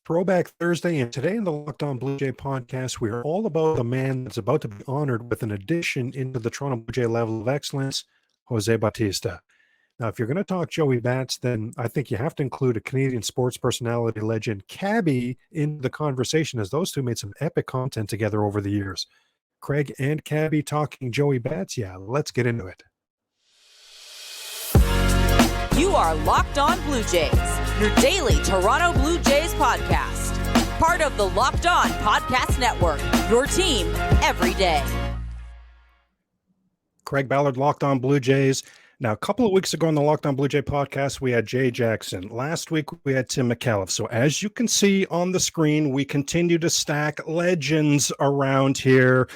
Throwback Thursday, and today in the Locked On Blue Jay podcast, we are all about the man that's about to be honored with an addition into the Toronto Blue Jay level of excellence, Jose Bautista. Now, if you're going to talk Joey Bats, then I think you have to include a Canadian sports personality legend, Cabbie, in the conversation, as those two made some epic content together over the years. Craig and Cabbie talking Joey Bats. Yeah, let's get into it. You are Locked On Blue Jays, your daily Toronto Blue Jays podcast. Part of the Locked On Podcast Network, your team every day. Craig Ballard, Locked On Blue Jays. Now, a couple of weeks ago on the Locked On Blue Jay podcast, we had Jay Jackson. Last week, we had Tim McAuliffe. So as you can see on the screen, we continue to stack legends around here.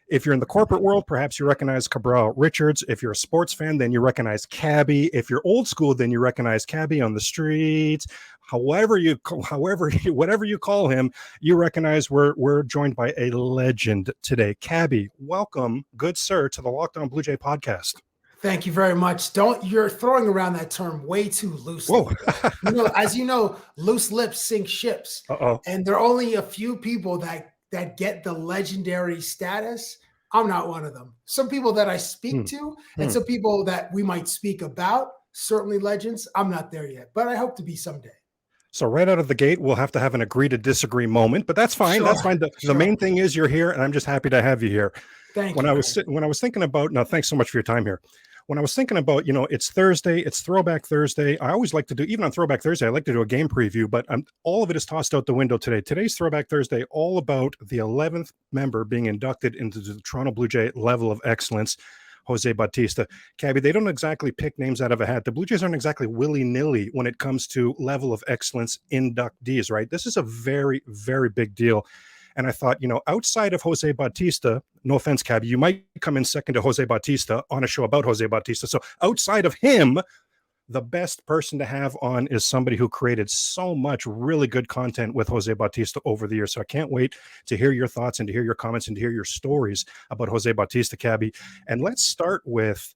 If you're in the corporate world, perhaps you recognize Cabral Richards. If you're a sports fan, then you recognize Cabbie. If you're old school, then you recognize Cabbie on the streets. Whatever you call him, you recognize we're joined by a legend today. Cabbie, welcome, good sir, to the Locked On Blue Jay podcast. Thank you very much. You're throwing around that term way too loosely. Whoa. As you know, loose lips sink ships. Uh-oh. And there are only a few people that get the legendary status. I'm not one of them. Some people that I speak to and some people that we might speak about, certainly legends. I'm not there yet, but I hope to be someday. So right out of the gate, we'll have to have an agree to disagree moment, but that's fine. Sure. That's fine. The main thing is you're here, and I'm just happy to have you here. Thank you. When I was thinking about, no, thanks so much for your time here. When I was thinking about, it's Thursday, it's Throwback Thursday. I always like to do, even on Throwback Thursday, I like to do a game preview, but all of it is tossed out the window today. Today's Throwback Thursday, all about the 11th member being inducted into the Toronto Blue Jay level of excellence, Jose Bautista. Cabbie, they don't exactly pick names out of a hat. The Blue Jays aren't exactly willy-nilly when it comes to level of excellence inductees, right? This is a very, very big deal. And I thought, outside of Jose Bautista, no offense, Cabbie, you might come in second to Jose Bautista on a show about Jose Bautista. So outside of him, the best person to have on is somebody who created so much really good content with Jose Bautista over the years. So I can't wait to hear your thoughts and to hear your comments and to hear your stories about Jose Bautista, Cabbie. And let's start with,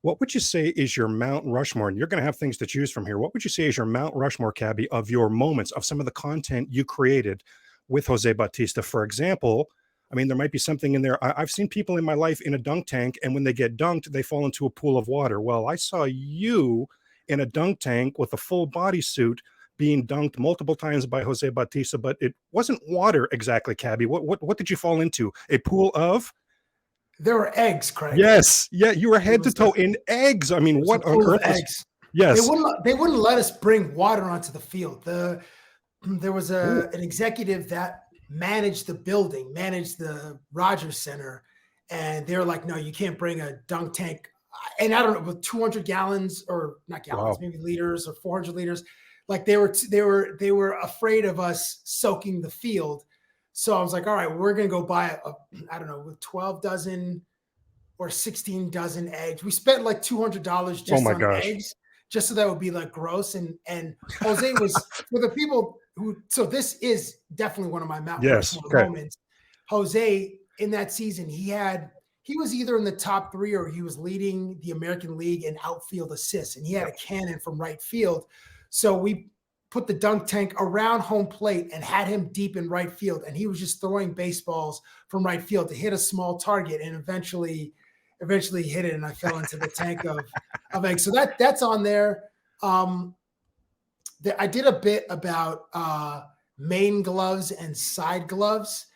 what would you say is your Mount Rushmore? And you're going to have things to choose from here. What would you say is your Mount Rushmore, Cabbie, of your moments, of some of the content you created with Jose Bautista? For example, there might be something in there. I've seen people in my life in a dunk tank, and when they get dunked, they fall into a pool of water. Well, I saw you in a dunk tank with a full bodysuit being dunked multiple times by Jose Bautista, but it wasn't water exactly, Cabbie. What did you fall into? A pool of? There were eggs, Craig. Yes. Yeah, you were head to toe in eggs. What on earth? Eggs. Yes. They wouldn't let us bring water onto the field. There was an executive that managed the building, managed the Rogers Center, and they were like, no, you can't bring a dunk tank. And I don't know, with 200 gallons or not gallons, maybe liters or 400 liters. Like they were afraid of us soaking the field. So I was like, all right, we're going to go buy with 12 dozen or 16 dozen eggs. We spent like $200 just on eggs, just so that would be like gross. And Jose was, for the people so this is definitely one of my Mount Rushmore moments. Jose, in that season, he was either in the top 3 or he was leading the American League in outfield assists, and he had a cannon from right field. So we put the dunk tank around home plate and had him deep in right field, and he was just throwing baseballs from right field to hit a small target, and eventually hit it, and I fell into the tank of eggs. So that's on there. I did a bit about main gloves and side gloves.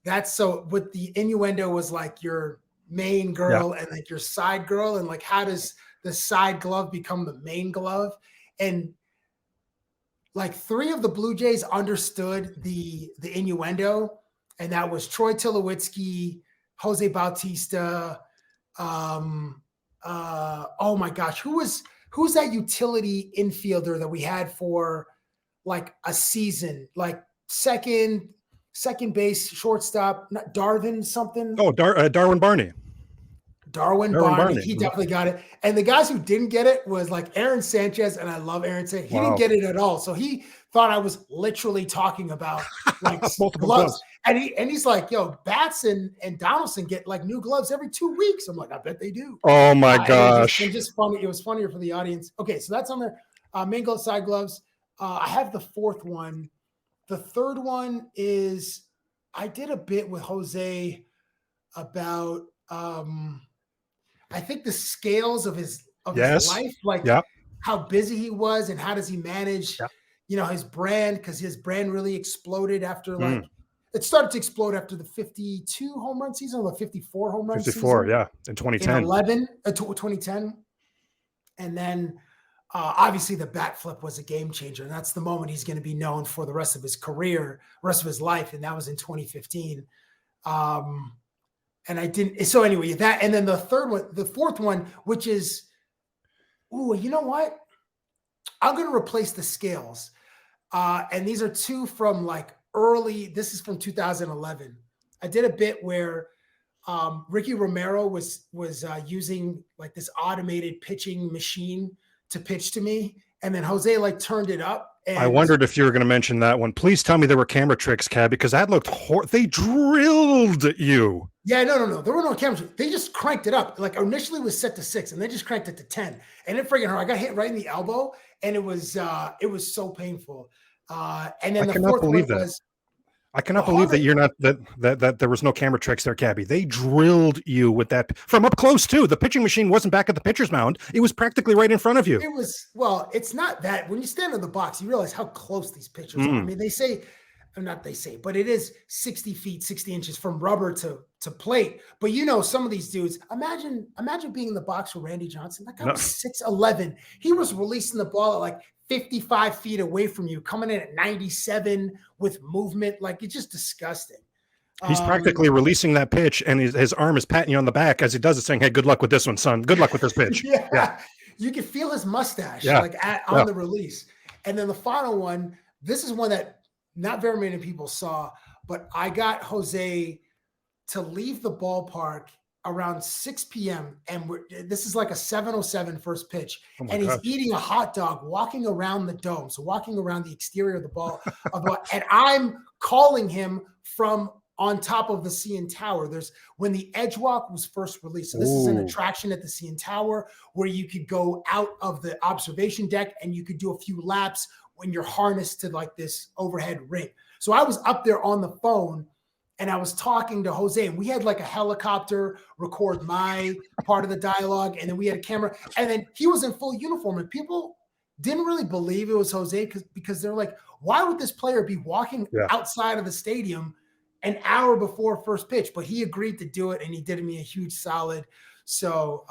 That's so what the innuendo was, like your main girl and like your side girl, and like how does the side glove become the main glove? And like 3 of the Blue Jays understood the innuendo, and that was Troy Tulowitzki, Jose Bautista. Oh my gosh, who's that utility infielder that we had for like a season, like second base, shortstop, not Darwin something? Oh, Darwin Barney. Darwin Barney. He definitely got it. And the guys who didn't get it was like Aaron Sanchez, and I love Aaron Sanchez. He didn't get it at all. So he thought I was literally talking about like multiple gloves. And he's like, yo, Bats and Donaldson get like new gloves every 2 weeks. I'm like, I bet they do. Oh my gosh. It was just funny. It was funnier for the audience. Okay, so that's on there. Main glove, side gloves. I have the fourth one. The third one is I did a bit with Jose about I think the scales of his Yes. life, like Yeah. how busy he was and how does he manage, Yeah. his brand, because his brand really exploded after Mm. it started to explode after the 52 home run season or the 54 home run 54. season Yeah. In in 2010. 2010. And then obviously the bat flip was a game changer. And that's the moment he's going to be known for the rest of his career, rest of his life. And that was in 2015. And I didn't. So anyway, that, and then the fourth one, which is, you know what? I'm going to replace the scales. And these are two from this is from 2011. I did a bit where Ricky Romero was using this automated pitching machine to pitch to me. And then Jose turned it up. And I wondered if you were going to mention that one. Please tell me there were camera tricks, Cab, because that looked they drilled you. Yeah, no. There were no cameras. They just cranked it up. Initially it was set to 6 and they just cranked it to 10. And it friggin' hurt. I got hit right in the elbow and it was so painful. And then the fourth one was, I cannot believe that you're not that there was no camera tricks there, Cabby. They drilled you with that from up close too. The pitching machine wasn't back at the pitcher's mound. It was practically right in front of you. It was, well, it's not that. When you stand in the box, you realize how close these pitchers are. I mean, but it is 60 feet, 60 inches from rubber to plate. But some of these dudes, imagine being in the box with Randy Johnson. That guy was 6'11". He was releasing the ball at 55 feet away from you, coming in at 97 with movement. It's just disgusting. He's practically releasing that pitch, and his arm is patting you on the back as he does it, saying, "Hey, good luck with this one, son. Good luck with this pitch." Yeah. You can feel his mustache on the release. And then the final one, this is one that not very many people saw, but I got Jose to leave the ballpark around 6 p.m. And this is a 7:07 first pitch. And he's eating a hot dog, walking around the dome. So walking around the exterior of the ball. And I'm calling him from on top of the CN Tower. When the edge walk was first released. So this is an attraction at the CN Tower where you could go out of the observation deck and you could do a few laps when you're harnessed to this overhead ring. So I was up there on the phone and I was talking to Jose, and we had a helicopter record my part of the dialogue. And then we had a camera, and then he was in full uniform, and people didn't really believe it was Jose because they're like, why would this player be walking outside of the stadium an hour before first pitch? But he agreed to do it, and he did me a huge solid. So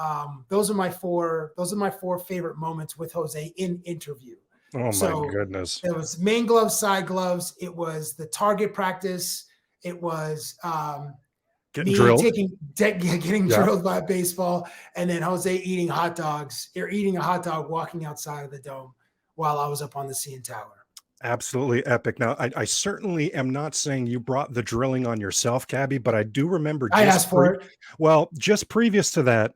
those are my four favorite moments with Jose in interview. Oh my goodness. It was main gloves, side gloves. It was the target practice. It was getting drilled by a baseball, and then Jose eating hot dogs or eating a hot dog walking outside of the dome while I was up on the CN Tower. Absolutely epic. Now, I certainly am not saying you brought the drilling on yourself, Cabby, but I do remember I asked for it. Well, just previous to that,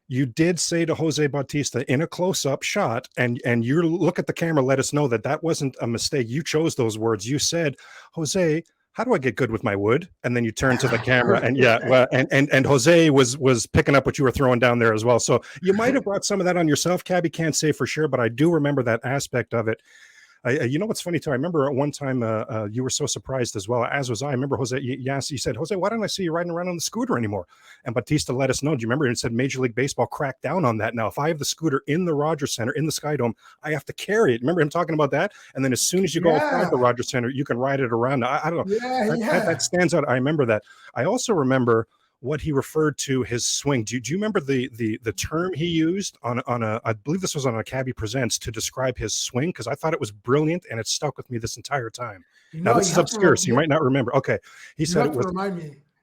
you did say to Jose Bautista in a close-up shot, and you look at the camera, let us know that wasn't a mistake. You chose those words. You said, Jose, how do I get good with my wood? And then you turn to the camera and and Jose was picking up what you were throwing down there as well. So you might have brought some of that on yourself, Cabby. Can't say for sure, but I do remember that aspect of it. You know what's funny too? I remember at one time you were so surprised as well, as was I. I remember Jose. You said, Jose, why don't I see you riding around on the scooter anymore? And Bautista let us know. Do you remember? It said Major League Baseball cracked down on that. Now, if I have the scooter in the Rogers Center in the Sky Dome, I have to carry it. Remember him talking about that? And then as soon as you go outside the Rogers Center, you can ride it around. I don't know. That stands out. I remember that. I also remember what he referred to his swing. Do you remember the term he used on a, I believe this was on a Cabbie Presents, to describe his swing? Because I thought it was brilliant and it stuck with me this entire time. Now this is obscure, so you might not remember. Okay. He said it was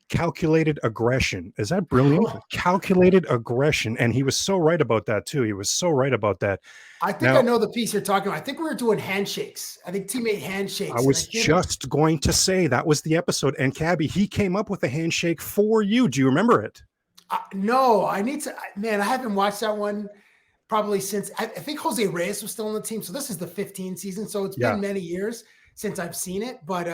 calculated aggression. Is that brilliant? Calculated aggression. And he was so right about that too. He was so right about that. I think I know the piece you're talking about. I think we were doing handshakes. I think teammate handshakes. I was just going to say that was the episode. And Cabbie, he came up with a handshake for you. Do you remember it? No, I need to. Man, I haven't watched that one probably since. I think Jose Reyes was still on the team. So this is the 15 season. So it's been many years since I've seen it. But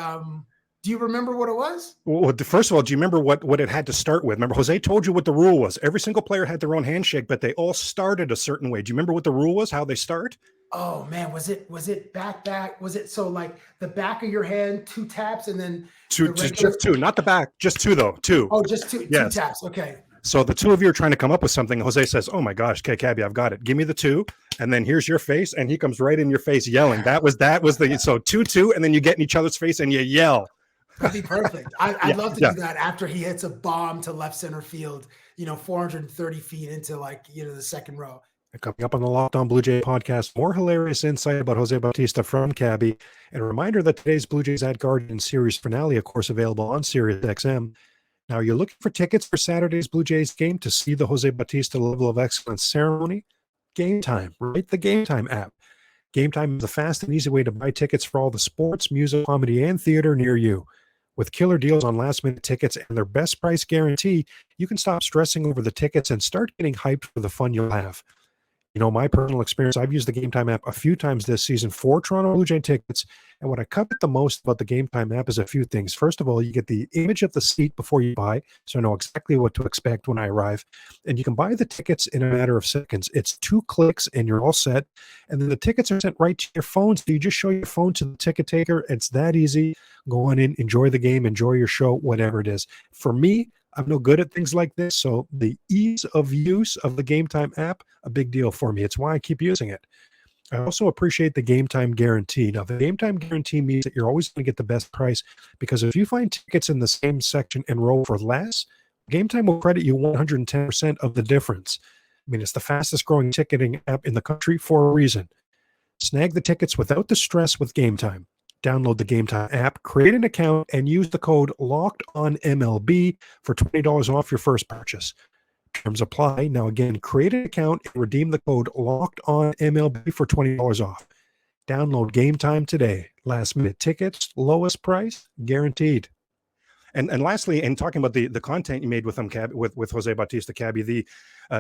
do you remember what it was? Well, first of all, do you remember what it had to start with? Remember, Jose told you what the rule was. Every single player had their own handshake, but they all started a certain way. Do you remember what the rule was, how they start? Oh man, was it back? Was it so like the back of your hand, 2 taps, and then Two, the regular? just two, not the back, just two though. Two. Oh, just two Yes. taps. Okay. So the two of you are trying to come up with something. Jose says, "Oh my gosh, okay, Cabbie, I've got it. Give me the two." And then here's your face, and he comes right in your face yelling. That was the so 2-2, and then you get in each other's face and you yell. That'd be perfect. I'd love to yeah. do that after he hits a bomb to left center field, 430 feet into the second row. Coming up on the Locked On Blue Jay podcast, more hilarious insight about Jose Bautista from Cabbie. And a reminder that today's Blue Jays at Guardian series finale, of course, available on Sirius XM. Now, you're looking for tickets for Saturday's Blue Jays game to see the Jose Bautista Level of Excellence ceremony? Game Time, right? The Game Time app. Game Time is a fast and easy way to buy tickets for all the sports, music, comedy, and theater near you. With killer deals on last-minute tickets and their best price guarantee, you can stop stressing over the tickets and start getting hyped for the fun you'll have. My personal experience, I've used the Game Time app a few times this season for Toronto Blue Jay tickets. And what I covet the most about the Game Time app is a few things. First of all, you get the image of the seat before you buy, so I know exactly what to expect when I arrive. And you can buy the tickets in a matter of seconds. It's 2 clicks and you're all set. And then the tickets are sent right to your phone. So you just show your phone to the ticket taker. It's that easy. Go on in, enjoy the game, enjoy your show, whatever it is. For me, I'm no good at things like this, so the ease of use of the Game Time app, a big deal for me. It's why I keep using it. I also appreciate the Game Time guarantee. Now, the Game Time guarantee means that you're always going to get the best price, because if you find tickets in the same section and row for less, Game Time will credit you 110% of the difference. I mean, it's the fastest growing ticketing app in the country for a reason. Snag the tickets without the stress with Game Time. Download the Game Time app, create an account, and use the code LOCKEDONMLB for $20 off your first purchase. Terms apply. Now, again, create an account and redeem the code LOCKEDONMLB for $20 off. Download Game Time today. Last-minute tickets, lowest price, guaranteed. And lastly, in talking about the content you made with him, with Jose Bautista, Cabbie,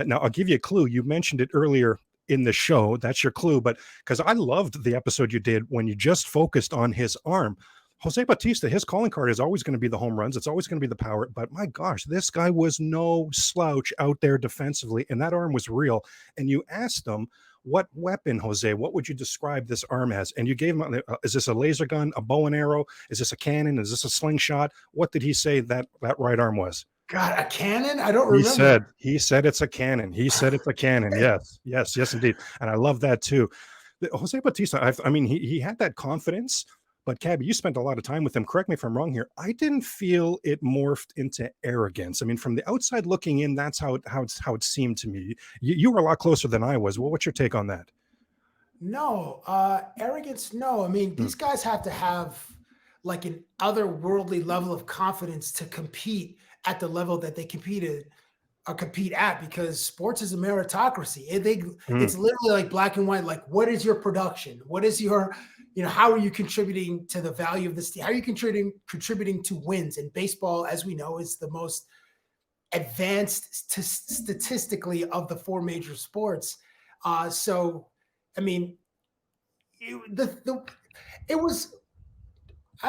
now I'll give you a clue. You mentioned it earlier in the show. That's your clue, but because I loved the episode you did when you just focused on his arm. Jose Bautista, his calling card is always going to be the home runs. It's always going to be the power, but my gosh, this guy was no slouch out there defensively, and that arm was real. And you asked him, what weapon, Jose, what would you describe this arm as? And you gave him, is this a laser gun, a bow and arrow? Is this a cannon? Is this a slingshot? What did he say that right arm was? God, a cannon? I don't remember. He said it's a cannon. He said it's a cannon. Yes, indeed. And I love that too. Jose Bautista, I mean, he had that confidence, but Cabbie, you spent a lot of time with him. Correct me if I'm wrong here. I didn't feel it morphed into arrogance. I mean, from the outside looking in, that's how it seemed to me. You were a lot closer than I was. Well, what's your take on that? No, arrogance. No, I mean, these guys have to have like an otherworldly level of confidence to compete at the level that they compete at, because sports is a meritocracy. It's literally like black and white. Like, what is your production? What is your, how are you contributing to the value of this team? How are you contributing to wins? And baseball, as we know, is the most advanced statistically of the 4 major sports. So, I mean, I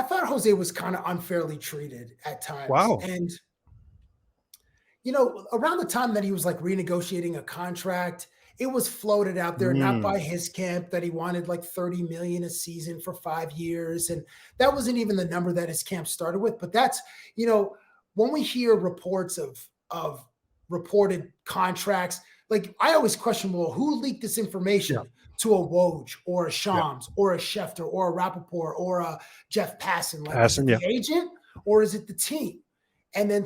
thought Jose was kind of unfairly treated at times. Wow. And, around the time that he was like renegotiating a contract, it was floated out there, not by his camp, that he wanted like $30 million a season for 5 years. And that wasn't even the number that his camp started with. But that's, when we hear reports of reported contracts, like I always question, well, who leaked this information to a Woj or a Shams or a Schefter or a Rappaport or a Jeff Passan? Like, is it the agent or is it the team? And then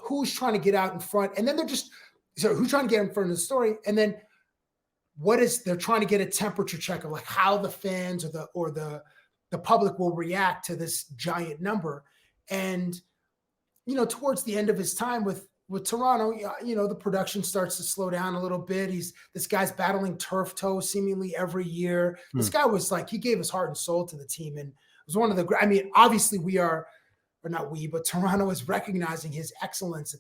who's trying to get out in front? And then who's trying to get in front of the story? And then they're trying to get a temperature check of like how the fans or the public will react to this giant number. And, towards the end of his time with Toronto, the production starts to slow down a little bit. This guy's battling turf toe seemingly every year. This guy was like, he gave his heart and soul to the team. And it was one of the, obviously but Toronto is recognizing his excellence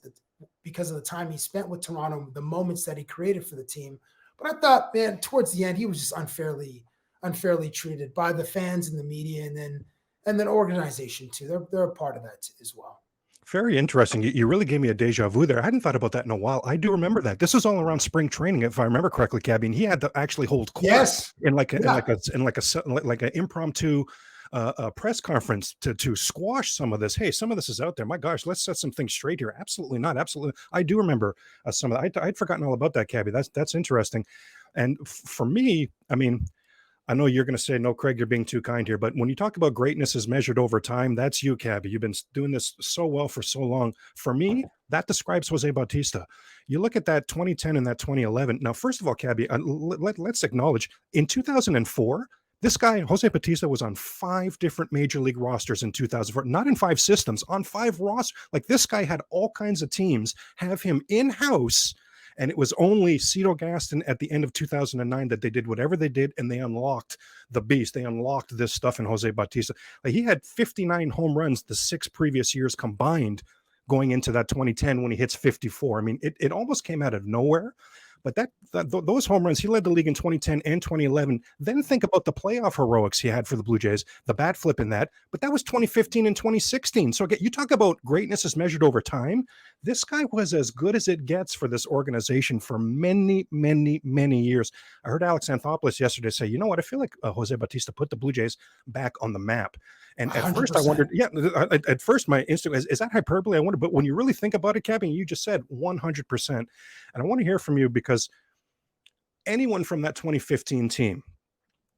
because of the time he spent with Toronto, the moments that he created for the team. But I thought, man, towards the end, he was just unfairly treated by the fans and the media, and then organization too. They're a part of that as well. Very interesting. You really gave me a deja vu there. I hadn't thought about that in a while. I do remember that. This was all around spring training, if I remember correctly, Cabbie. And he had to actually hold court Yes. in like a, Yeah. like an impromptu press conference to squash some of this. Hey, some of this is out there. My gosh, let's set some things straight here. Absolutely not. Absolutely. I do remember some of that. I'd forgotten all about that, Cabbie. That's interesting. And for me, I mean, I know you're going to say, no, Craig, you're being too kind here. But when you talk about greatness is measured over time, that's you, Cabbie. You've been doing this so well for so long. For me, that describes Jose Bautista. You look at that 2010 and that 2011. Now, first of all, Cabbie, let's acknowledge in 2004, this guy, Jose Bautista, was on 5 different major league rosters in 2004, not in 5 systems, on 5 rosters. Like this guy had all kinds of teams have him in-house. And it was only Cito Gaston at the end of 2009 that they did whatever they did, and they unlocked the beast. They unlocked this stuff in Jose Bautista. Like he had 59 home runs the 6 previous years combined going into that 2010 when he hits 54. I mean, it almost came out of nowhere. But those home runs, he led the league in 2010 and 2011. Then think about the playoff heroics he had for the Blue Jays, the bat flip in that. But that was 2015 and 2016. So again, you talk about greatness is measured over time. This guy was as good as it gets for this organization for many, many, many years. I heard Alex Anthopoulos yesterday say, you know what, I feel like Jose Bautista put the Blue Jays back on the map. And at 100%. First I wondered, at first my instinct is that hyperbole? I wonder, but when you really think about it, Cabbie, you just said 100%. And I want to hear from you because anyone from that 2015 team,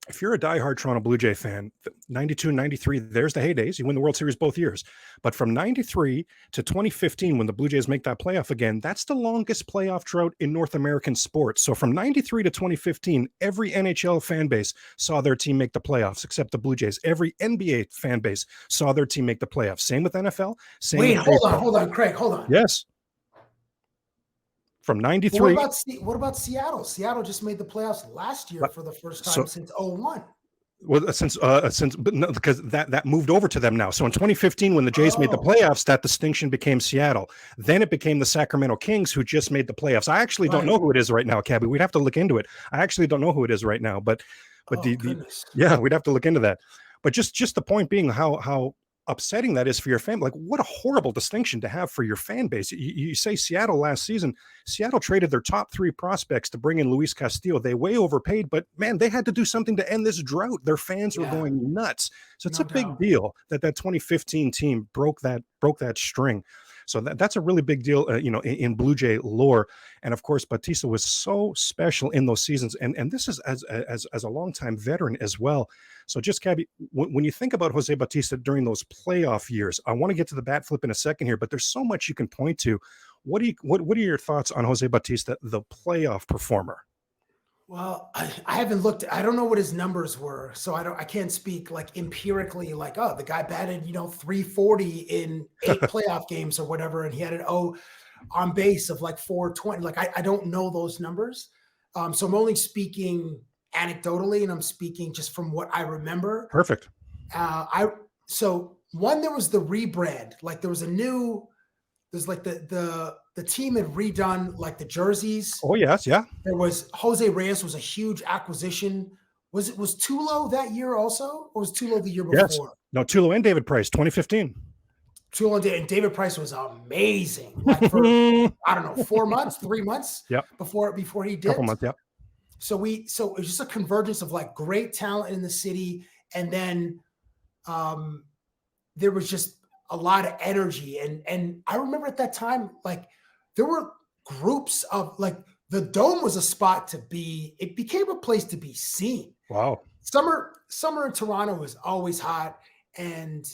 if you're a diehard Toronto Blue Jay fan, 92, 93, there's the heydays. You win the World Series both years. But from 93 to 2015, when the Blue Jays make that playoff again, that's the longest playoff drought in North American sports. So from 93 to 2015, every NHL fan base saw their team make the playoffs, except the Blue Jays. Every NBA fan base saw their team make the playoffs. Same with NFL. Wait, hold on, Craig, hold on. Yes. From 93. What about Seattle? Seattle just made the playoffs last year for the first time since 2001. Well, since but no, because that moved over to them now. So in 2015, when the Jays made the playoffs, that distinction became Seattle. Then it became the Sacramento Kings, who just made the playoffs. I actually don't know who it is right now, Cabbie. We'd have to look into it. I actually don't know who it is right now, but yeah, we'd have to look into that. But just the point being how upsetting that is for your family. Like, what a horrible distinction to have for your fan base. You say Seattle last season, Seattle traded their top 3 prospects to bring in Luis Castillo. They way overpaid, but man, they had to do something to end this drought. Their fans were going nuts. So it's a big deal that 2015 team broke that string. So that's a really big deal, in Blue Jay lore. And of course, Bautista was so special in those seasons. And this is as a longtime veteran as well. So just, Cabbie, when you think about Jose Bautista during those playoff years, I want to get to the bat flip in a second here, but there's so much you can point to. What are your thoughts on Jose Bautista, the playoff performer? Well, I haven't looked. I don't know what his numbers were, so I can't speak like empirically. Like, oh, the guy batted 340 in 8 playoff games or whatever, and he had an on base of like 420. Like, I don't know those numbers, so I'm only speaking anecdotally, and I'm speaking just from what I remember. Perfect. So there was the rebrand. Like, there was like the team had redone like the jerseys. Oh yes, yeah. There was Jose Reyes was a huge acquisition. Was Tulo that year also, or was Tulo the year before? Yes. No, Tulo and David Price, 2015. Tulo and David Price was amazing. Like for I don't know, 4 months, 3 months. Yep. Before he did. Couple months. Yep. So it was just a convergence of like great talent in the city, and then there was just a lot of energy, and I remember at that time, like there were groups of like the Dome was a spot to be. It became a place to be seen. Wow. Summer in Toronto was always hot, and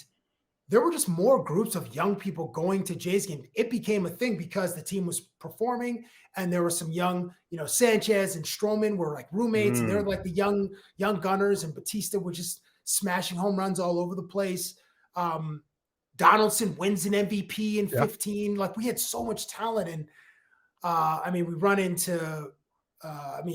there were just more groups of young people going to Jays games. It became a thing because the team was performing, and there were some young, Sanchez and Stroman were like roommates, and they were like the young gunners, and Bautista were just smashing home runs all over the place. Donaldson wins an MVP in 15. Like, we had so much talent. And we run into,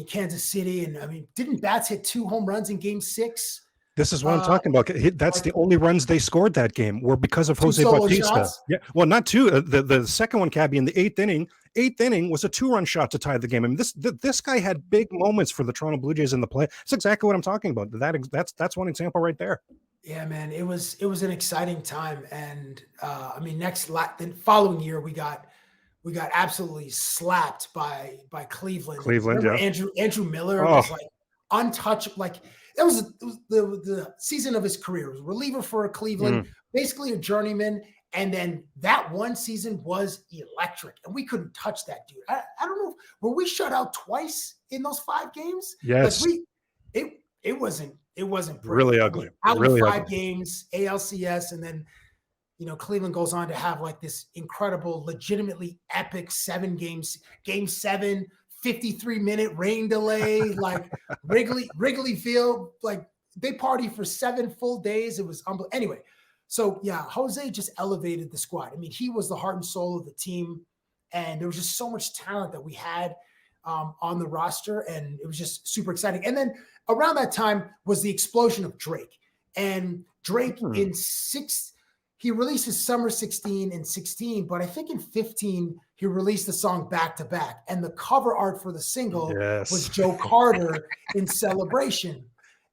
Kansas City. And didn't Bats hit 2 home runs in game 6? This is what I'm talking about. That's the only runs they scored that game were because of Jose Bautista. Shots? Yeah. Well, not 2. The second one, Cabbie, in the 8th inning. 8th inning was a 2-run shot to tie the game. This guy had big moments for the Toronto Blue Jays in the play. That's exactly what I'm talking about. That's one example right there. Yeah, man, it was an exciting time, and I mean, the following year we got absolutely slapped by Cleveland. And Cleveland, remember yeah. Andrew Miller Oh, was like untouched. Like it was the season of his career. It was a reliever for Cleveland, basically a journeyman. And then that one season was electric, and we couldn't touch that dude. I don't know. Were we shut out twice in those 5 games? Like yes. it wasn't pretty. Really I ugly. mean, out Really of ugly. 5 games, ALCS, and then Cleveland goes on to have like this incredible, legitimately epic 7 games, game 7, 53-minute rain delay, like Wrigley Field, like they party for 7 full days. It was unbelievable. Anyway, so yeah, Jose just elevated the squad. I mean, he was the heart and soul of the team, and there was just so much talent that we had on the roster, and it was just super exciting. And then around that time was the explosion of Drake, and Drake he released his Summer 16 in 16, but I think in 15, he released the song Back to Back. And the cover art for the single was Joe Carter in Celebration.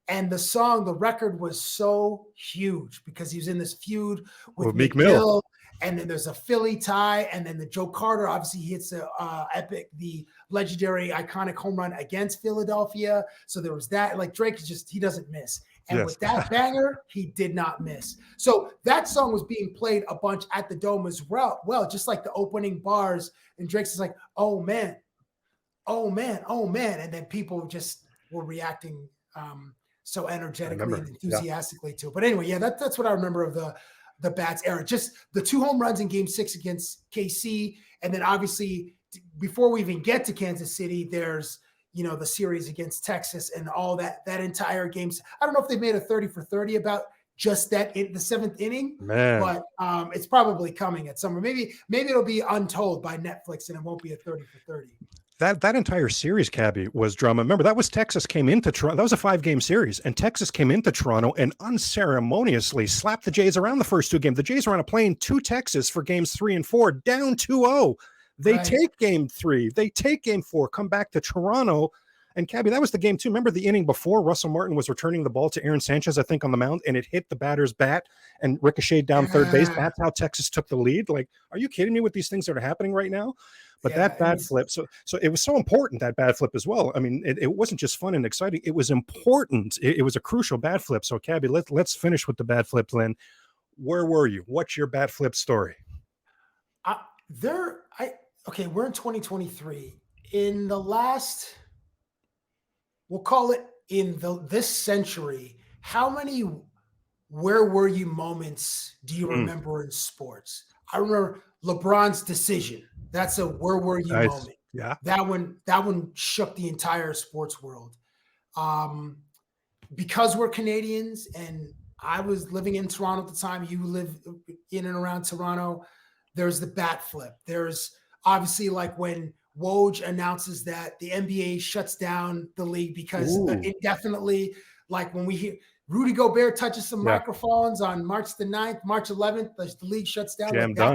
And the record was so huge because he was in this feud with Meek Mill. And then there's a Philly tie. And then the Joe Carter, obviously, he hits the legendary, iconic home run against Philadelphia. So there was that. Like Drake he doesn't miss. And with that banger, he did not miss. So that song was being played a bunch at the Dome as well. Well, just like the opening bars. And Drake's is like, oh, man. Oh, man. Oh, man. And then people just were reacting so energetically and enthusiastically to it. But anyway, yeah, that's what I remember of the Bats era. Just the 2 home runs in Game 6 against KC. And then obviously, before we even get to Kansas City, there's the series against Texas and all that entire game. I don't know if they've made a 30 for 30 about just that in the 7th inning, but it's probably coming at somewhere. Maybe it'll be untold by Netflix and it won't be a 30 for 30. That entire series, Cabbie, was drama. Remember, that was Texas came into Toronto. That was a 5-game series, and Texas came into Toronto and unceremoniously slapped the Jays around the first 2 games. The Jays were on a plane to Texas for games 3 and 4, down 2-0. They take game 3. They take game 4, come back to Toronto. And Cabbie, that was the game too. Remember the inning before Russell Martin was returning the ball to Aaron Sanchez, I think, on the mound, and it hit the batter's bat and ricocheted down third base. That's how Texas took the lead. Like, are you kidding me with these things that are happening right now? But that bad flip, so it was so important, that bad flip as well. I mean, it wasn't just fun and exciting. It was important. It was a crucial bad flip. So, Cabbie, let's finish with the bad flip, Lynn. Where were you? What's your bad flip story? We're in 2023. In the last, we'll call it this century, how many where were you moments do you remember in sports? I remember LeBron's decision. That's a where were you moment. Yeah. That one shook the entire sports world. Because we're Canadians and I was living in Toronto at the time, you live in and around Toronto, there's the bat flip. There's obviously like when Woj announces that the NBA shuts down the league because indefinitely, like when we hear Rudy Gobert touches some microphones on March the 9th, March 11th, the league shuts down. Jam Like, done,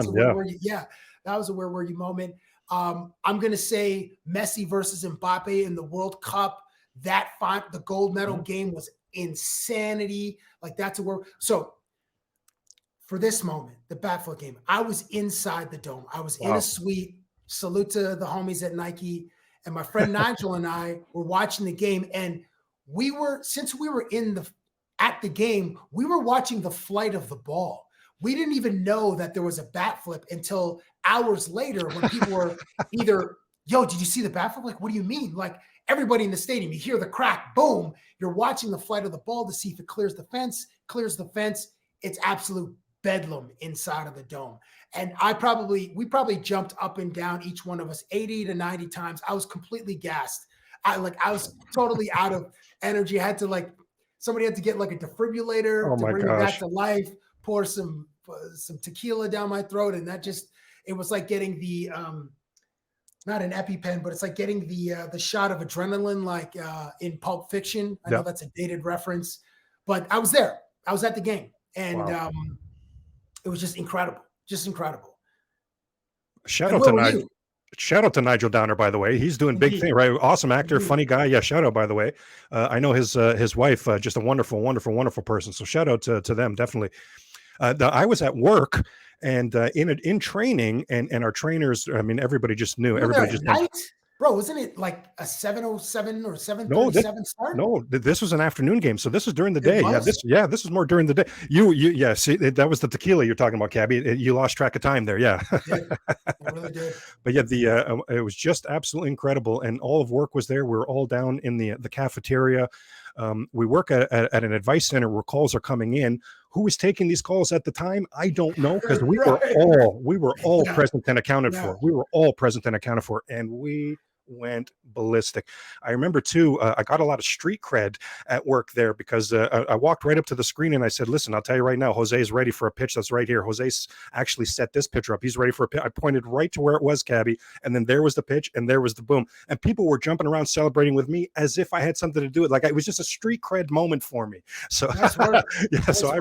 that was a where were you moment. I'm going to say Messi versus Mbappe in the World Cup. The gold medal game was insanity. Like that's a word. So for this moment, the bat flip game, I was inside the Dome. I was in a suite. Salute to the homies at Nike. And my friend Nigel and I were watching the game. And since we were at the game, we were watching the flight of the ball. We didn't even know that there was a bat flip until hours later when people were either, yo, did you see the bat flip? Like, what do you mean? Like everybody in the stadium, you hear the crack, boom. You're watching the flight of the ball to see if it clears the fence. It's absolute bedlam inside of the Dome. And we probably jumped up and down, each one of us 80 to 90 times. I was completely gassed. I was totally out of energy. I had to somebody had to get like a defibrillator to bring me back to life, pour some tequila down my throat. And it was like getting the, not an EpiPen, but it's like getting the shot of adrenaline, like in Pulp Fiction. I know that's a dated reference, but I was there. I was at the game. And it was just incredible. Just incredible. Shout out to Nigel. Shout out to Nigel Downer, by the way. He's doing big thing, right? Awesome actor, funny guy. Yeah, shout out, by the way. I know his wife, just a wonderful, wonderful, wonderful person. So shout out to them, definitely. I was at work and in training, and our trainers. I mean, everybody just knew. Everybody just night, bro. Wasn't it like a 7:07 or 7:37 start? No, this was an afternoon game, so this was during the day. This is more during the day. Yeah. See, that was the tequila you're talking about, Cabbie. You lost track of time there. Yeah, I really did. But yeah, it was just absolutely incredible, and all of work was there. We were all down in the cafeteria. We work at an advice center where calls are coming in. Who was taking these calls at the time? I don't know, because we were all present and accounted for. We were all present and accounted for, and we went ballistic. I remember too, I got a lot of street cred at work there because I walked right up to the screen and I said, listen, I'll tell you right now, Jose's ready for a pitch that's right here. Jose's actually set this pitcher up. He's ready for a pitch. I pointed right to where it was, Cabbie, and then there was the pitch and there was the boom. And people were jumping around celebrating with me as if I had something to do with it. Like it was just a street cred moment for me. So I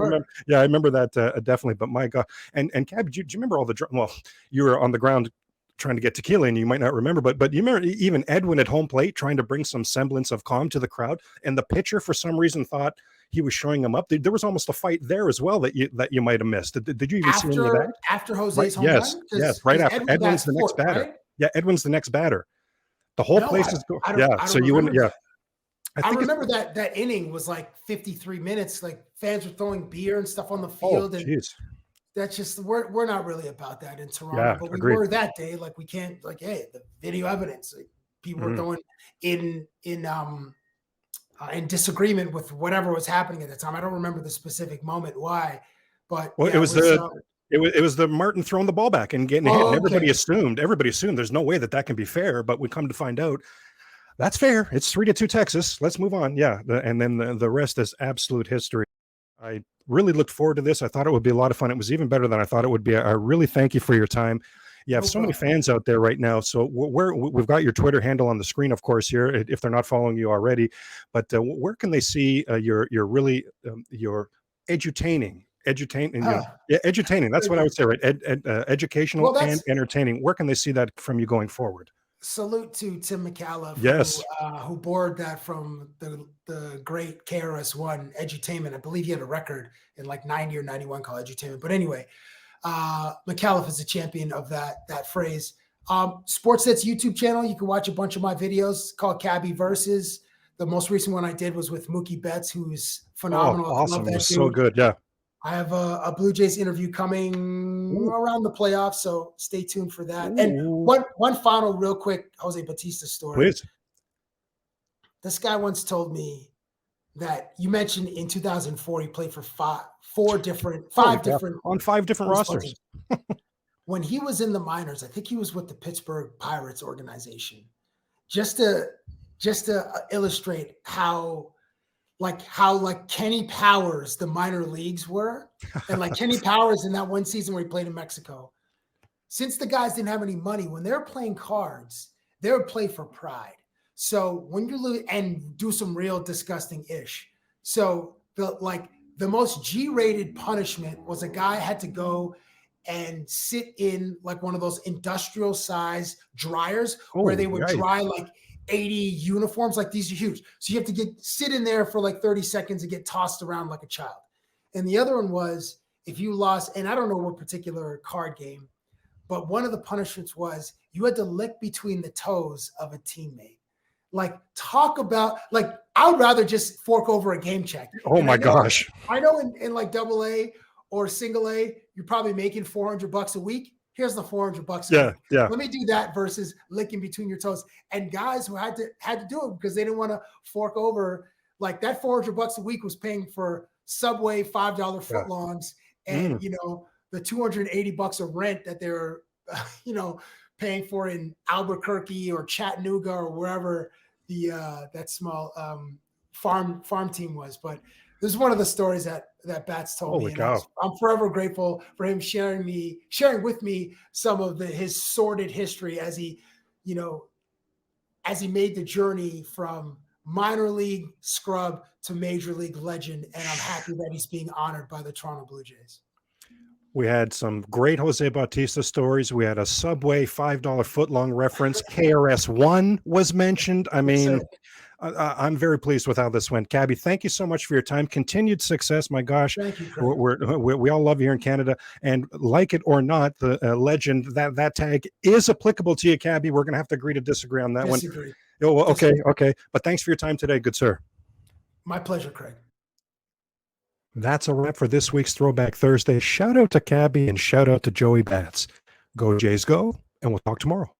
remember that definitely. But my God, and Cabbie, do you remember all the, well, you were on the ground trying to get tequila and you might not remember, but you remember even Edwin at home plate trying to bring some semblance of calm to the crowd, and the pitcher for some reason thought he was showing him up. There was almost a fight there as well that you might have missed. Did you even see any of that after Jose's home run? Yes, right after. Edwin's the next batter, right? Yeah, Edwin's the next batter. The whole place is going. Yeah, so you wouldn't. Yeah, I remember that inning was like 53 minutes. Like fans were throwing beer and stuff on the field, and that's just we're not really about that in Toronto, but we were that day. Like we can't, like, hey, the video evidence, like, people were going in disagreement with whatever was happening at the time. I don't remember the specific moment why, but it was the Martin throwing the ball back and getting hit. And everybody assumed there's no way that can be fair, but we come to find out that's fair. It's 3-2 Texas. Let's move on. Yeah, and then the rest is absolute history. I really looked forward to this. I thought it would be a lot of fun. It was even better than I thought it would be. I really thank you for your time. You have so many fans out there right now. So we've got your Twitter handle on the screen, of course, here, if they're not following you already. But where can they see your really your edutaining? Edutaining. That's what I would say, right? Educational and entertaining. Where can they see that from you going forward? Salute to Tim McAuliffe, who borrowed that from the great KRS-One, Edutainment. I believe he had a record in like 90 or 91 called Edutainment. But anyway, McAuliffe is a champion of that phrase. Sportsnet's YouTube channel, you can watch a bunch of my videos called Cabbie Versus. The most recent one I did was with Mookie Betts, who's phenomenal. Oh, awesome. It was so good. Yeah. I have a Blue Jays interview coming around the playoffs, so stay tuned for that. And one final real quick Jose Bautista story. Please. This guy once told me that you mentioned in 2004 he played for five different rosters. When he was in the minors, I think he was with the Pittsburgh Pirates organization. Just to illustrate how Kenny Powers, the minor leagues were, and like Kenny Powers in that one season where he played in Mexico. Since the guys didn't have any money, when they were playing cards, they would play for pride. So when you lose and do some real disgusting ish. So the most G-rated punishment was a guy had to go and sit in like one of those industrial size dryers where they would dry like 80 uniforms. Like these are huge. So you have to sit in there for like 30 seconds and get tossed around like a child. And the other one was if you lost, and I don't know what particular card game, but one of the punishments was you had to lick between the toes of a teammate. Like talk about, like, I would rather just fork over a game check. Oh my gosh. I know in like AA or single A, you're probably making $400 a week. Here's the $400 a week. Yeah. Let me do that versus licking between your toes. And guys who had to do it because they didn't want to fork over, like that $400 a week was paying for Subway $5 footlongs and the $280 of rent that they're paying for in Albuquerque or Chattanooga or wherever that small farm team was. But this is one of the stories that Bats told me. And I'm forever grateful for him sharing with me some of his sordid history as he made the journey from minor league scrub to major league legend. And I'm happy that he's being honored by the Toronto Blue Jays. We had some great Jose Bautista stories. We had a Subway $5 footlong reference. KRS-One was mentioned. I mean, I'm very pleased with how this went. Cabbie, thank you so much for your time. Continued success. My gosh, Thank you, Craig. we all love you here in Canada. And like it or not, the legend, that tag is applicable to you, Cabbie. We're going to have to agree to disagree on that one. Oh, well, okay. But thanks for your time today. Good sir. My pleasure, Craig. That's a wrap for this week's Throwback Thursday. Shout out to Cabbie and shout out to Joey Bats. Go Jays go, and we'll talk tomorrow.